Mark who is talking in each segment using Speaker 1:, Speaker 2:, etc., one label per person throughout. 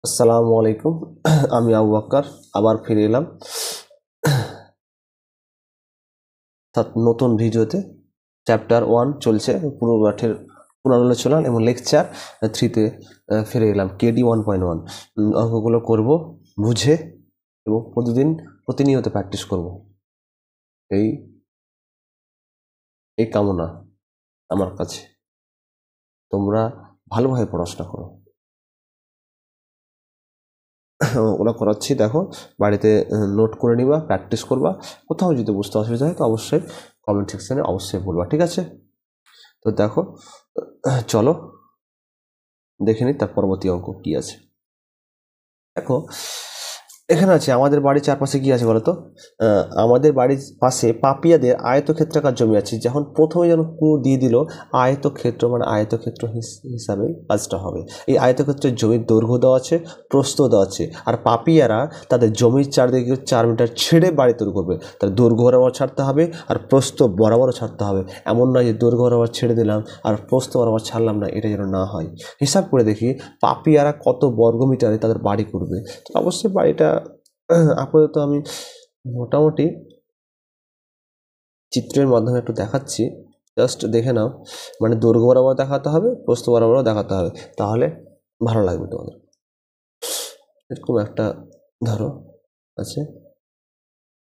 Speaker 1: আসসালামু আলাইকুম। আমি আবু বকর আবার ফিরে এলাম নতুন ভিডিওতে। চ্যাপ্টার 1 চলছে, পুরো পাঠের পুনরালোচনা এবং লেকচার 3-তে ফিরে এলাম। কেডি 1.1 অঙ্কগুলো করব বুঝে এবং প্রতিনিয়ত প্র্যাকটিস করব, এই এই কামনা আমার কাছে। তোমরা ভালোভাবে পড়াশোনা করো। ওরা করাচ্ছি, দেখো বাড়িতে নোট করে নিবা, প্র্যাকটিস করবা। কোথাও যদি বুঝতে অসুবিধা হয় তো অবশ্যই কমেন্ট সেকশনে অবশ্যই বলবা, ঠিক আছে? তো দেখো, চলো দেখে নিই তার পরবর্তী অঙ্ক কি আছে। দেখো এখানে আছে আমাদের বাড়ির চারপাশে কি আছে বলতো। আমাদের বাড়ির পাশে পাপিয়াদের আয়তক্ষেত্রাকার জমি আছে। যখন প্রথমে যখন ক্লু দিয়ে দিল আয়তক্ষেত্র, মানে আয়তক্ষেত্র হিসাবে কাজটা হবে। এই আয়তক্ষেত্রের জমির দৈর্ঘ্য দেওয়া আছে, প্রস্থ দেওয়া আছে, আর পাপিয়ারা তাদের জমির চারদিকে 4 মিটার ছেড়ে বাড়ি তৈরি করবে। তার দৈর্ঘ্য বরাবর ছাড়তে হবে আর প্রস্থ বরাবরও ছাড়তে হবে। এমন নয় যে দৈর্ঘ্য বরাবর ছেড়ে দিলাম আর প্রস্থ বরাবর ছাড়লাম না, এটা যেন না হয়। হিসাব করে দেখি পাপিয়ারা কত বর্গমিটারে তাদের বাড়ি করবে। তো অবশ্যই বাড়িটা আপাতত আমি মোটামুটি চিত্রের মাধ্যমে একটু দেখাচ্ছি, জাস্ট দেখে নাও। মানে দৈর্ঘ্য বরাবর দেখাতে হবে, প্রস্থ বরাবরও দেখাতে হবে, তাহলে ভালো লাগবে তোমাদের। এরকম একটা ধরো আছে,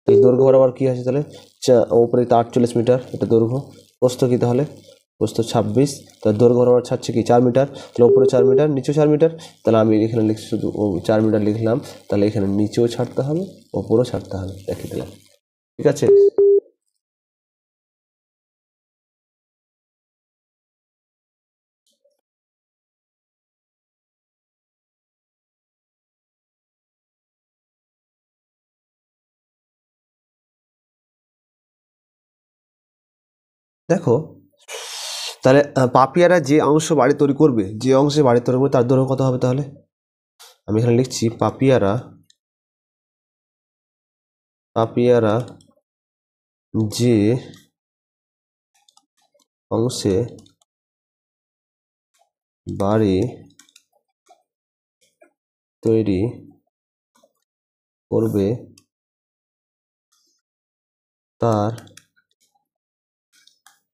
Speaker 1: দৈর্ঘ্য বরাবর কি আছে তাহলে উপরে 48 মিটার, এটা দৈর্ঘ্য। প্রস্থ কি তাহলে, প্রস্থ 26, তাহলে দৈর্ঘ্য বরাবর ছাড়ছে কি 4 মিটার, তাহলে উপরে 4 মিটার নিচেও 4 মিটার। তাহলে আমি এখানে লিখছি শুধু 4 মিটার লিখলাম, তাহলে এখানে নিচেও ছাড়তে হবে ওপরেও ছাড়তে হবে, দেখে দিলাম, ঠিক আছে? দেখো তাহলে পাপিয়ারা যে অংশ বাড়ি তৈরি করবে, যে অংশে বাড়ি তৈরি করবে তার দৈর্ঘ্য কত হবে তাহলে? আমি এখানে লিখছি পাপিয়ারা যে অংশে বাড়ি তৈরি করবে তার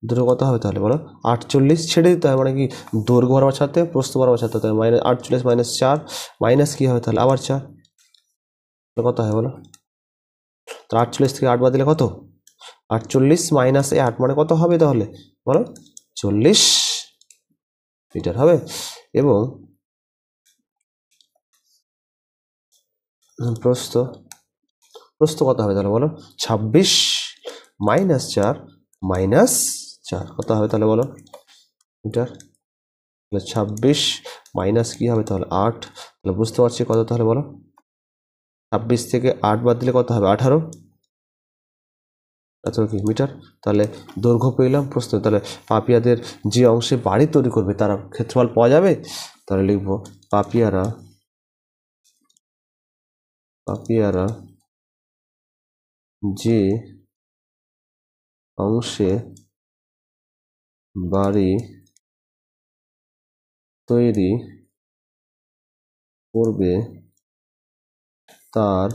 Speaker 1: দৈর্ঘ্য কত হবে তাহলে বলো? 48 ছেড়ে দিতে হবে, মানে কি দৈর্ঘ্য বরাবর ছাড়তে হবে, প্রস্থ বরাবর ছাড়তে হবে। -48 - 4 মাইনাস কি হবে তাহলে আবার 4, কত হয় বলো? তো 48 থেকে 8 বাদ দিলে কত? 48 - 8 মানে কত হবে তাহলে বলো? 40 মিটার হবে। এবং প্রস্থ কত হবে তাহলে বলো? 26 - 4 -4 কত হবে তাহলে বলো মিটার? 26 মাইনাস কি হবে তাহলে 8, তাহলে বুঝতে পারছি কত তাহলে বলো? 26 থেকে 8 বাদ দিলে কত হবে? 18, এত কি মিটার। তাহলে দৈর্ঘ্য পেলাম, প্রস্থ। তাহলে পাপিয়াদের যে অংশে বাড়ি তৈরি করবে তার ক্ষেত্রফল পাওয়া যাবে। তাহলে লিখবো পাপিয়ারা যে অংশে বাড়ি তৈরি করবে তার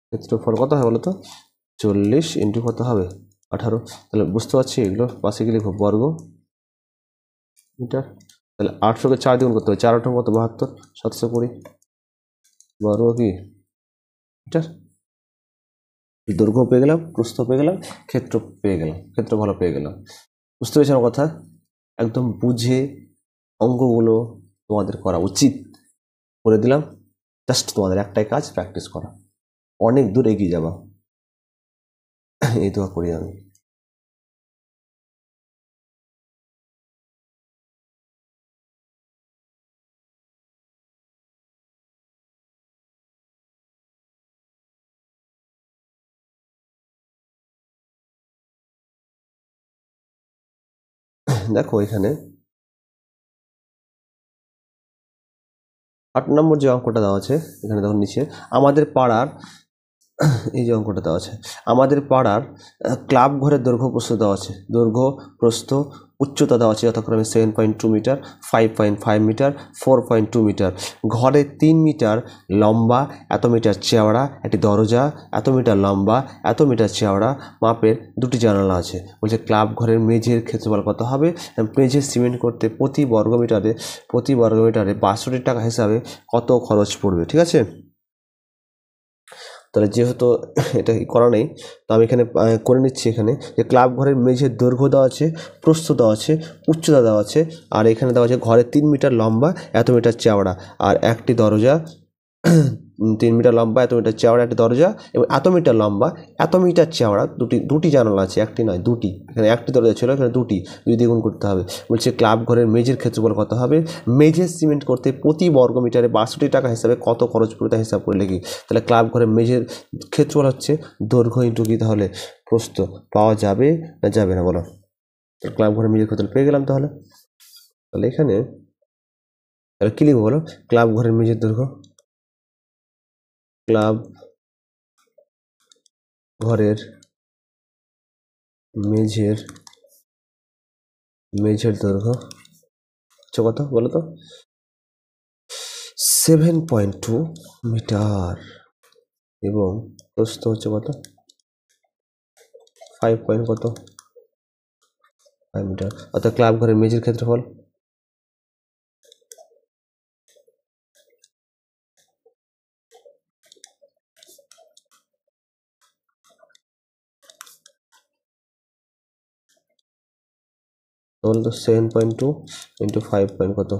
Speaker 1: ক্ষেত্রফল কত হবে বলতো? 40 ইন্টু কত হবে? 18। তাহলে বুঝতে পারছি এগুলো পাশে গিয়ে লিখবো বর্গ মিটার। তাহলে 800-কে 4 দ্বিগুণ করতে হবে, 4 8 কত? 72, 720 বর্গ কি মিটার। দৈর্ঘ্য পেয়ে গেলাম, প্রস্থ পেয়ে গেলাম, ক্ষেত্রফল পেয়ে গেলাম। বুঝতে পেরেছি আমার কথা? একদম বুঝে অঙ্কগুলো তোমাদের করা উচিত, করে দিলাম। জাস্ট তোমাদের একটাই কাজ, প্র্যাকটিস করা, অনেক দূর এগিয়ে যাবা, এই দোয়া করি আমি। দেখো এখানে 8 নম্বর যে অঙ্কটা দেওয়া আছে, এখানে দেখো নিচে আমাদের পাড়ার এই যে অঙ্কটা দেওয়া আছে, আমাদের পাড়ার ক্লাব ঘরের দৈর্ঘ্য প্রস্থ দেওয়া আছে। দৈর্ঘ্য, প্রস্থ, উচ্চতা দেওয়া আছে যথাক্রমে 7.2 মিটার, 5.5 মিটার, 4.2 মিটার। ঘরে 3 মিটার লম্বা, এত মিটার চওড়া একটি দরজা, এত মিটার লম্বা, এত মিটার চওড়া মাপের 2টি জানালা আছে। বলছে ক্লাব ঘরের মেঝের ক্ষেত্রফল কত হবে? মেঝে সিমেন্ট করতে প্রতি বর্গমিটারে 62 টাকা হিসাবে কত খরচ পড়বে? ঠিক আছে, তাহলে যেহেতু এটা করা নেই তো আমি এখানে করে নিচ্ছি। এখানে যে ক্লাব ঘরের মেঝের দৈর্ঘ্য দেওয়া আছে, প্রস্থ দেওয়া আছে, উচ্চতা দেওয়া আছে, আর এখানে দেওয়া আছে ঘরে 3 মিটার লম্বা, এত মিটার চওড়া, আর একটি দরজা 3 মিটার লম্বা, এত মিটার চওড়া একটি দরজা, এবং এত মিটার লম্বা, এত মিটার চওড়া দুটি জানালা আছে, একটি নয় দুটি। এখানে একটি দরজা ছিল, এখানে দুটি, দুই দিয়ে গুণ করতে হবে। বলছে ক্লাব ঘরের মেঝের ক্ষেত্রফল কত হবে? মেঝে সিমেন্ট করতে প্রতি বর্গমিটারে 62 টাকা হিসাবে কত খরচ পড়বে তা হিসাব করে লিখি। তাহলে ক্লাব ঘরের মেঝের ক্ষেত্রফল হচ্ছে দৈর্ঘ্য ইন্টু কি তাহলে প্রস্থ, পাওয়া যাবে না যাবে না বলো? ক্লাব ঘরের মেঝের ক্ষেত্রফল পেয়ে গেলাম। তাহলে এখানে তাহলে কি লিখবো বলো? ক্লাব ঘরের মেঝের দৈর্ঘ্য, ক্লাব ঘরের মেঝের দৈর্ঘ্য হচ্ছে কত বলো তো? 7.2 মিটার, এবং প্রস্থ হচ্ছে কত? 5 মিটার। অর্থাৎ ক্লাব ঘরের মেঝের ক্ষেত্রফল বলতো 7.2 ইন্টু 5 কত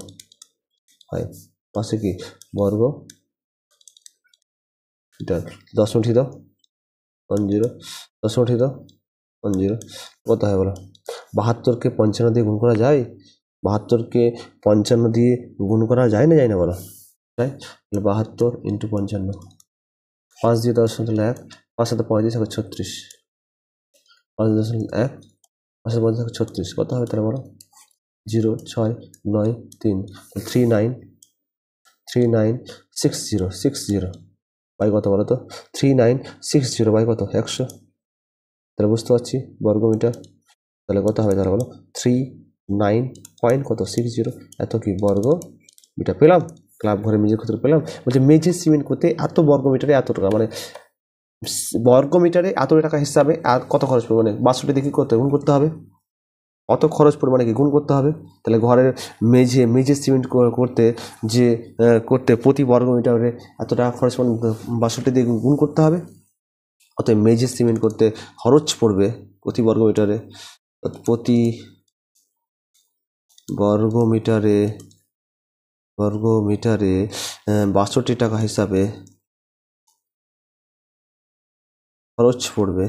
Speaker 1: 5, পাশে কি বর্গ মিটার। 10 উঠিয়ে দাও 10, 10 উঠিয়ে দাও 10, কত হয় বলো? 72কে 55 দিয়ে গুণ করা যায়? 72কে 55 দিয়ে গুণ করা যায় না বলো? তাই 72 ইন্টু 55, 5 দিয়ে 10 তাহলে 1, 5 সাথে 35 হবে 36, 5 1, 5 সাথে 35 36, কত হবে তাহলে বলো? 0 6 9 3, 3960 বাই কত বলো তো? 3960 বাই কত? 100। তাহলে বুঝতে পারছি বর্গমিটার। তাহলে কত হবে তাহলে বলো? 39.60 এত কি বর্গ মিটার পেলাম। ক্লাব ঘরে মেঝের ক্ষেত্রে পেলাম। বলছে মেঝে সিমেন্ট করতে এত বর্গমিটারে এত টাকা, মানে বর্গমিটারে এত টাকা হিসাবে আর কত খরচ পড়বে, মানে 62 দিয়ে কি করতে গুণ করতে হবে, অত খরচ পড়বে মানে কি গুণ করতে হবে। তাহলে ঘরের মেঝে সিমেন্ট করতে প্রতি বর্গমিটারে এত টাকা খরচ পড়বে, 62 দিয়ে গুণ করতে হবে। অতএব মেঝে সিমেন্ট করতে খরচ পড়বে প্রতি বর্গমিটারে 62 টাকা হিসাবে খরচ পড়বে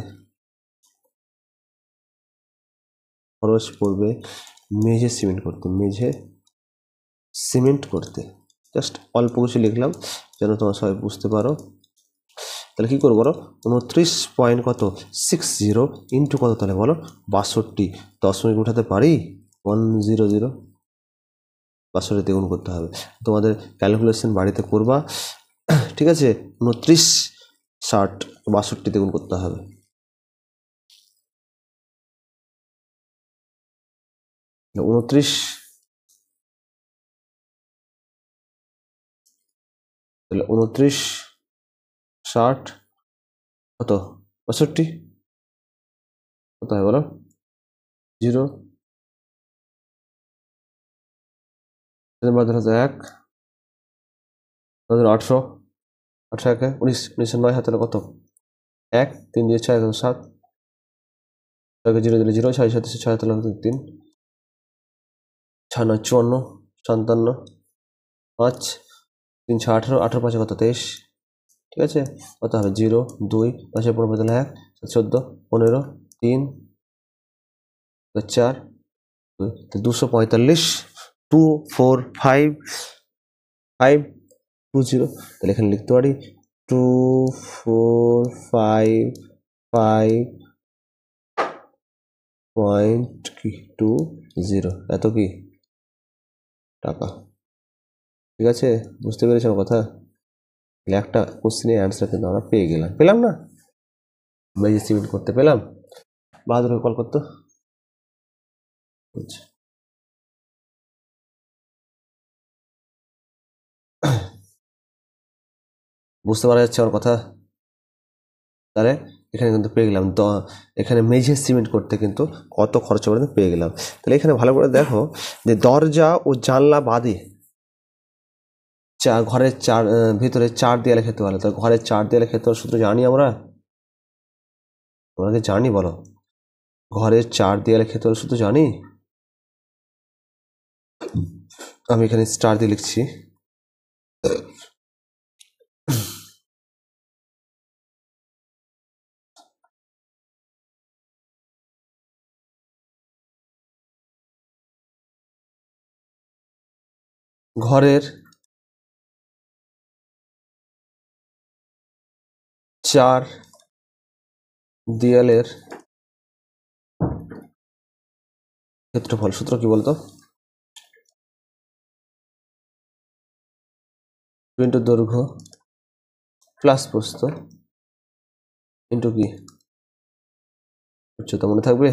Speaker 1: মেঝে সিমেন্ট করতে। জাস্ট অল্প কিছু লিখলাম যেন তোমরা সবাই বুঝতে পারো। তাহলে কি করবো বলো? 29.60 ইন্টু কত তাহলে বলো? 62, দশমিক উঠাতে পারি 100, 62 দিয়ে গুণ করতে হবে। তোমাদের ক্যালকুলেশন বাড়িতে করবা, ঠিক আছে? 29 60 62 দিয়ে গুণ করতে হবে। 29 তাহলে 29 60 কত 62, কত হয় বলো? 0 1, 18, 18 19, 19 হাতে কত? 1, 3 দিয়ে 6 7, 6 0 দিলে 0, 6 7 6 হাতে 3, 6 9 54, 57, 5, 3 6 18, 18 5 কত 23, ঠিক আছে? কত হবে? 0 2 10 15 তাহলে 1 14 15 3 4 245 245 তাহলে এখানে লিখতে পারি 2455.20 এত কি টাকা। ঠিক আছে, বুঝতে পেরেছ আমার কথা? একটা কোশ্চেনের অ্যান্সার কিন্তু আমরা পেলাম না? মেজে সিমেন্ট করতে পেলাম। বাহাদুর কল করতো। আচ্ছা, বুঝতে পারা যাচ্ছে আমার কথা? তাহলে এখানে কিন্তু পেয়ে গেলাম এখানে মেঝে সিমেন্ট করতে কিন্তু কত খরচ হবে পেয়ে গেলাম। তাহলে এখানে ভালো করে দেখো যে দরজা ও জানলা বাদে ঘরের ভিতরে 4 দেয়ালে খেতে পারলে, তাহলে ঘরের 4 দেয়ালে খেতে সূত্র জানি আমরা কি জানি বলো? ঘরের 4 দেয়ালে খেতে সূত্র জানি। আমি এখানে স্টার দিয়ে লিখছি। ঘরের 4 দেয়ালের ক্ষেত্রফল সূত্র কি বলতো? ইন্টু দৈর্ঘ্য প্লাস প্রস্থ ইন্টু কি উচ্চতা, মনে থাকবে?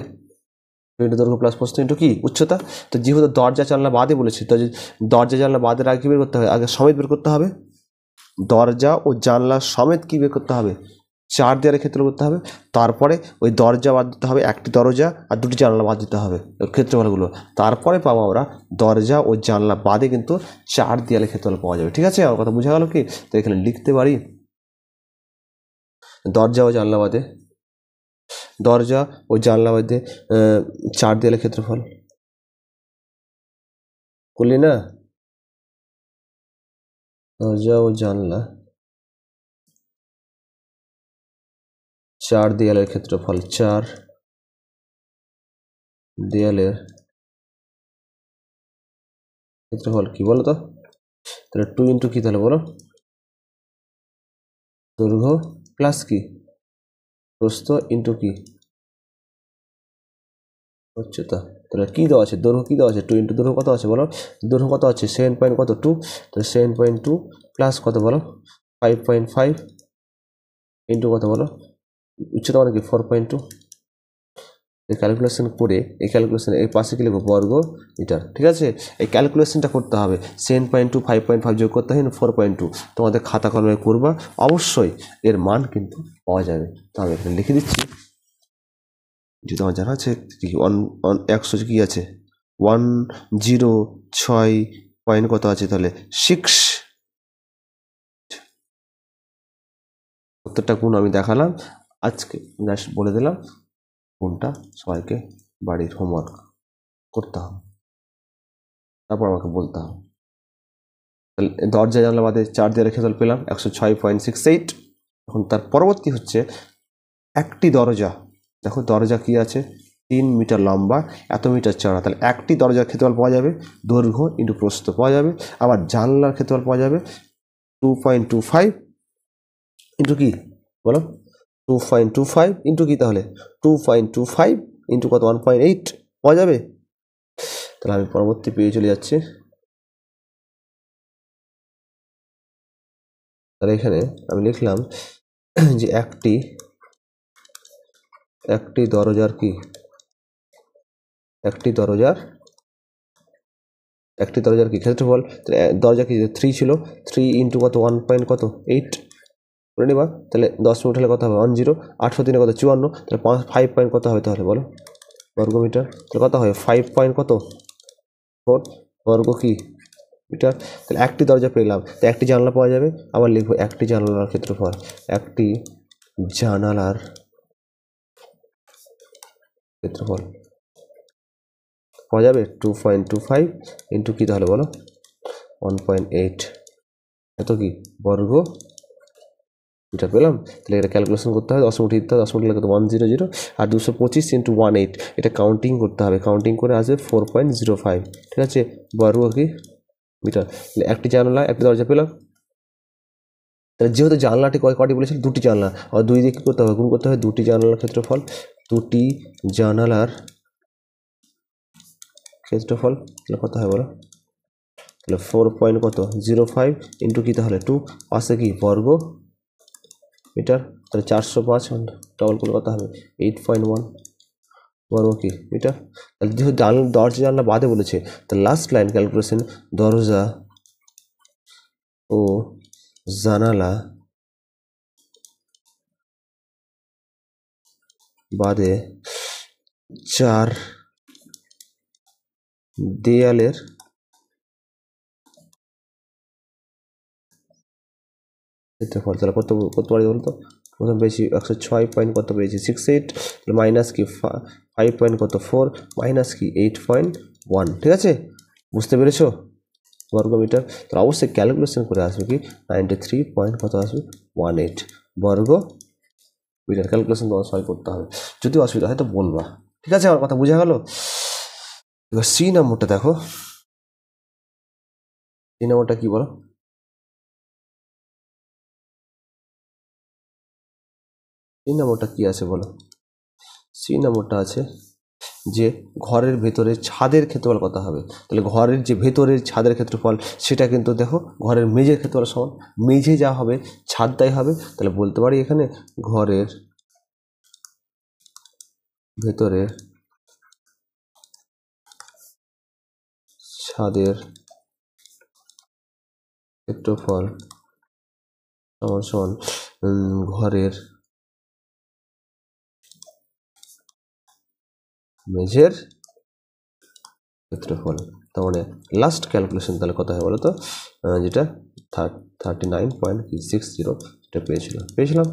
Speaker 1: ইন্টু দৈর্ঘ্য প্লাস প্রস্থ ইন্টু কি উচ্চতা। তো যেহেতু দরজা জানলা বাদে বলেছি, তো দরজা জানলা বাদের আগে কি বের করতে হবে? আগে সমেত বের করতে হবে। দরজা ও জানলা সমেত কি বের করতে হবে? 4 দেয়ালের ক্ষেত্র করতে হবে। তারপরে ওই দরজা বাদ দিতে হবে, একটি দরজা আর 2টি জানলা বাদ দিতে হবে ক্ষেত্রফলগুলো। তারপরে পাবো আমরা দরজা ও জানলা বাদে কিন্তু 4 দেয়ালের ক্ষেত্রফল পাওয়া যাবে। ঠিক আছে, আমার কথা বোঝা গেল কি? তো এখানে লিখতে পারি দরজা ও জানলা বাদে, দরজা ও জানলা বাদে 4 দেয়ালের ক্ষেত্রফল করলি না? দরজা ও জানলা 4 দেয়ালের ক্ষেত্রফল, 4 দেয়ালের ক্ষেত্রফল কি বলো তো? তাহলে 2 ইন্টু কি তাহলে বলো? দৈর্ঘ্য প্লাস কি প্রস্থ ইন্টু কি উচ্চতা। তাহলে কি দেওয়া আছে? দৈর্ঘ্য কি দেওয়া আছে? 2 ইন্টু দৈর্ঘ্য কত আছে বলো? দৈর্ঘ্য কত আছে? 7 পয়েন্ট কত 2, তাহলে 7.2 প্লাস কত বলো? 5.5 ইন্টু কত বলো? উচ্চতা মানে কি 4.2। এই ক্যালকুলেশন করে এই ক্যালকুলেশন এই পাশে কি লিখবো? বর্গ মিটার। ঠিক আছে, এই ক্যালকুলেশনটা করতে হবে। 7.2 5.5 যোগ করতে হয় 4.2। তোমাদের খাতা কলমে করবা, অবশ্যই এর মান কিন্তু পাওয়া যাবে। তো আমি এখানে লিখে দিচ্ছি, যদি আমার জানা আছে 100 কি আছে 106 পয়েন্ট কত আছে তাহলে 6। প্রত্যেকটা গুণ আমি দেখালাম, আজকে জাস্ট বলে দিলাম কোনটা সবাইকে বাড়ির হোমওয়ার্ক করতে হবে, তারপর আমাকে বলতে হবে। তাহলে দরজা জানলা বাদে 4 দেয়ালের ক্ষেত্রফল পেলাম 106.68। এখন তার পরবর্তী হচ্ছে একটি দরজা। দেখো দরজা কি আছে? 3 মিটার লম্বা, এত মিটার চওড়া। তাহলে একটি দরজার ক্ষেত্রফল পাওয়া যাবে দৈর্ঘ্য ইন্টু প্রস্থ পাওয়া যাবে। আবার জানলার ক্ষেত্রফল পাওয়া যাবে 2.25 ইন্টু কি বলো? 2.25 ইন্টু কি তাহলে? 2.25 ইন্টু কত? 1.8 পাওয়া যাবে। তাহলে আমি পরবর্তী পেয়ে চলে যাচ্ছি। তাহলে এখানে আমি লিখলাম যে একটি দরজার কি একটি দরজার কি ক্ষেত্রফল? দরজা কি 3 ছিল, 3 ইন্টু কত 1.8 করে নিবা। তাহলে 10 মিনিট হলে কত হবে? 10। 800 দিনে কত? 54। তাহলে 5 পয়েন্ট কত হবে তাহলে বলো? বর্গমিটার। তাহলে কত হবে? 5 পয়েন্ট কত 4 বর্গ কি মিটার। তাহলে একটি দরজা পেলাম, তো একটি জানলা পাওয়া যাবে। আবার লিখবো একটি জানালার ক্ষেত্রফল, একটি জানালার ক্ষেত্রফল পাওয়া যাবে 2.25 ইন্টু কি তাহলে বলো? 1.8 এত কি বর্গ মিটার পেলাম। তাহলে এটা ক্যালকুলেশন করতে হবে, 10 উঠিয়ে দিতে হবে। 10 উঠলে কত? 100। আর 225 ইন্টু 18 এটা কাউন্টিং করতে হবে। কাউন্টিং করে আসবে 4.05। ঠিক আছে, বর্গ কি মিটার। তাহলে একটি জানলা একটি দরজা পেলাম। তাহলে যেহেতু জানলাটি কয়টি বলেছিল? 2টি জানলা, আর 2 দিয়ে কী করতে হবে? গুণ করতে হবে। 2টি জানালার ক্ষেত্রফল, 2টি জানালার ক্ষেত্রফল তাহলে কত হয় বলো? তাহলে 4.05 ইন্টু কি তাহলে 2 পাশে কি বর্গ মিটার। তাহলে 405 ডবল করলে কত হবে? 8.1। বর্গ কি এটা, তাহলে যেহেতু দরজা জানলা বাদে বলেছে, তাহলে লাস্ট লাইন ক্যালকুলেশন দরজা ও জানালা বাদে 4 দেয়ালের ক্ষেত্রফল। তাহলে কত কত পারি বলতো, প্রথম পেয়েছি 106 পয়েন্ট কত পেয়েছি 68, মাইনাস কি 5 পয়েন্ট কত 4, মাইনাস কি 8.1। ঠিক আছে, বুঝতে পেরেছো বর্গমিটার। তাহলে অবশ্যই ক্যালকুলেশন করে আসবে কি 93 পয়েন্ট কত আসবে 18 বর্গ মিটার। ক্যালকুলেশন তোমার সবাই করতে হবে, যদি অসুবিধা হয় তো বলবা। ঠিক আছে, আমার কথা বোঝা গেল। এবার সি নম্বরটা দেখো, সি নম্বরটা কি বলো, সি নম্বরটা কি আছে বলো। সি নম্বরটা আছে যে ঘরের ভেতরে ছাদের ক্ষেত্রফল কত হবে। তাহলে ঘরের যে ভেতরের ছাদের ক্ষেত্রফল সেটা কিন্তু দেখো ঘরের মেঝের ক্ষেত্রফল সমান, মেঝে যা হবে ছাদ তাই হবে। তাহলে বলতে পারি এখানে ঘরের ভেতরে ছাদের ক্ষেত্রফল সমান সমান ঘরের মেঝের ক্ষেত্রফল। তার মানে লাস্ট ক্যালকুলেশন তাহলে কত হয় বলো তো, যেটা 39.60 যেটা পেয়েছিলাম।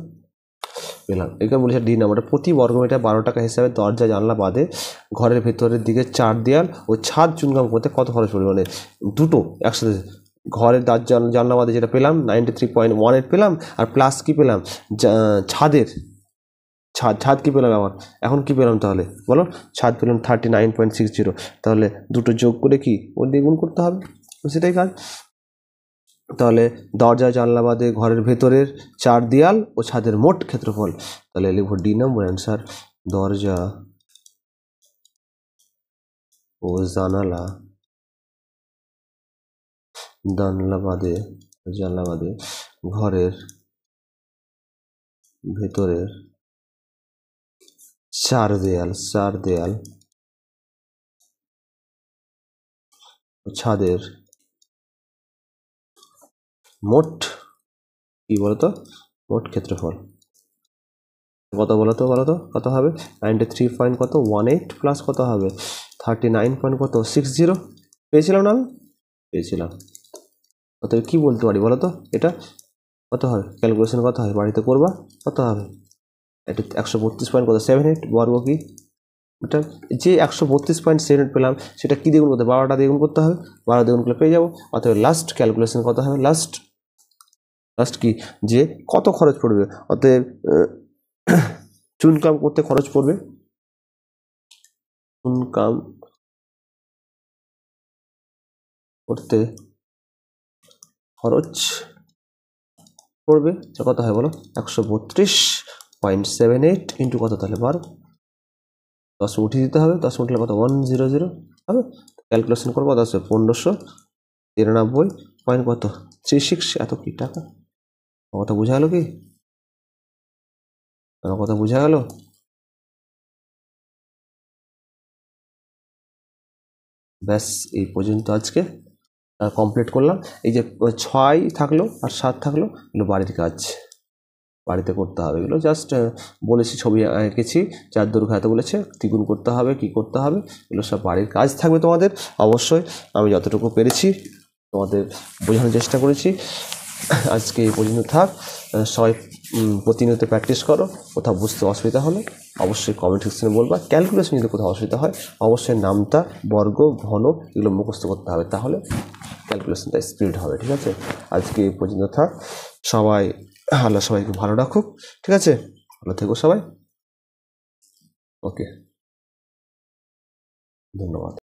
Speaker 1: পেলাম। এখানে বলেছে ডি নাম্বারটা প্রতি বর্গমিটার 12 টাকা হিসাবে দরজা জানলা বাদে ঘরের ভেতরের দিকে 4 দেয়াল ও ছাদ চুনকাম করতে কত খরচ পড়বে। মানে দুটো একসাথে, ঘরের জানলা বাদে যেটা পেলাম 93.18 পেলাম, আর প্লাস কি পেলাম ছাদের ছাদ কি পেলাম আবার, এখন কি পেলাম তাহলে বলো, ছাদ পেলাম 39.60। তাহলে দুটো যোগ করে কি ওর দিয়ে গুণ করতে হবে, সেটাই কাজ। তাহলে দরজা জানলা বাদে ঘরের ভেতরের 4 দেয়াল ও ছাদের মোট ক্ষেত্রফল। তাহলে লিখব ডি নম্বর অ্যান্সার, দরজা ও জানালা জানলা বাদে ঘরের ভেতরের 4 দেয়াল ও ছাদের মোট কি বলতো, মোট ক্ষেত্রফল কত বলতো কত হবে 93.18 প্লাস কত হবে 39.60 পেয়েছিলাম না আমি, পেয়েছিলাম। অতএব কি বলতে পারি বলো তো, এটা কত হবে, ক্যালকুলেশন কত হয় বাড়িতে করবা, কত হবে এটা 132 পয়েন্ট কত 78 বর্গ কি এটা, যে 132.78 পেলাম সেটা কি দ্বিগুণ করতে 12টা দ্বিগুণ করতে হবে, 12 দ্বিগুণ করলে পেয়ে যাবো। অতএব লাস্ট ক্যালকুলেশন কত হবে, লাস্ট কি যে কত খরচ পড়বে। অতএব চুনকাম করতে খরচ পড়বে, চুনকাম করতে খরচ পড়বে কত হয় বলো 132.78 ইন্টু কত, তাহলে 12, 10 উঠিয়ে দিতে হবে, 10 উঠলে কত 100 হবে। ক্যালকুলেশন করবো 10 1593 পয়েন্ট কত 36, এত কি টাকা। কথা বোঝা গেল কি, কথা বোঝা গেল। ব্যাস এই পর্যন্ত আজকে কমপ্লিট করলাম। এই যে 6 থাকলো আর 7 থাকলো এগুলো বাড়ির কাজ, বাড়িতে করতে হবে। এগুলো জাস্ট বলেছি, ছবি এঁকেছি, 4 দৈর্ঘ্য এত বলেছে, দ্বিগুণ করতে হবে, কি করতে হবে, এগুলো সব বাড়ির কাজ থাকবে তোমাদের। অবশ্যই আমি যতটুকু পেরেছি তোমাদের বোঝানোর চেষ্টা করেছি। আজকে এই পর্যন্ত থাক, সবাই প্রতিনিয়ত প্র্যাকটিস করো। কোথাও বুঝতে অসুবিধা হলে অবশ্যই কমেন্ট সেকশনে বলবা। ক্যালকুলেশন যদি কোথাও অসুবিধা হয় অবশ্যই নামতা, বর্গ, ঘন এগুলো মুখস্থ করতে হবে, তাহলে ক্যালকুলেশনটা স্পিড হবে। ঠিক আছে, আজকে এই পর্যন্ত থাক। সবাই আল্লাহ সবাইকে ভালো রাখুক। ঠিক আছে, ভালো থেকো সবাই। ওকে, ধন্যবাদ।